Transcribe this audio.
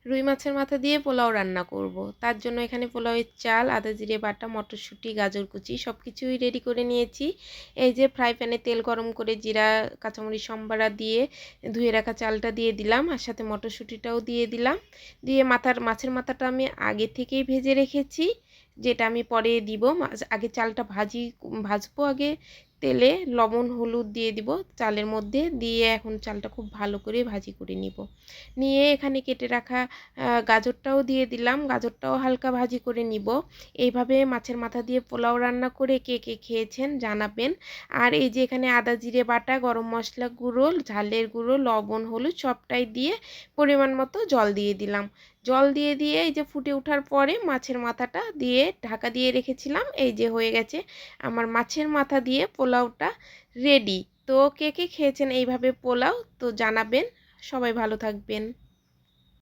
রুই মাছের মাথা দিয়ে পোলাও রান্না করব। তার জন্য এখানে পোলাওয়ের চাল, আদা জিরে বাটা, মটরশুঁটি, গাজর কুচি সব কিছুই রেডি করে নিয়েছি। এই যে ফ্রাই প্যানে তেল গরম করে জিরা, কাঁচামরিচ সম্বারা দিয়ে ধুয়ে রাখা চালটা দিয়ে দিলাম, আর সাথে মটরশুঁটিটাও দিয়ে দিলাম। দিয়ে মাছের মাথাটা আমি আগে থেকেই ভেজে রেখেছি, যেটা আমি পরে দিব। আগে চালটা ভাজবো আগে তেলে, লবণ হলুদ দিয়ে দিব চালের মধ্যে, দিয়ে এখন চালটা খুব ভালো করে ভাজি করে নিব। নিয়ে এখানে কেটে রাখা গাজরটাও দিয়ে দিলাম, গাজরটাও হালকা ভাজি করে নিব। এইভাবে মাছের মাথা দিয়ে পোলাও রান্না করে কে কে খেয়েছেন জানাবেন। আর এই যে এখানে আদা জিরে বাটা, গরম মশলা গুঁড়ো, ঝালের গুঁড়ো, লবণ হলুদ সবটাই দিয়ে পরিমাণ মতো জল দিয়ে দিলাম। জল দিয়ে এই যে ফুটে ওঠার পরে মাছের মাথাটা দিয়ে ঢাকা দিয়ে রেখেছিলাম। এই যে হয়ে গেছে আমার মাছের মাথা দিয়ে পোলাওটা রেডি। তো কে কে খেয়েছেন এইভাবে পোলাও তো জানাবেন। সবাই ভালো থাকবেন।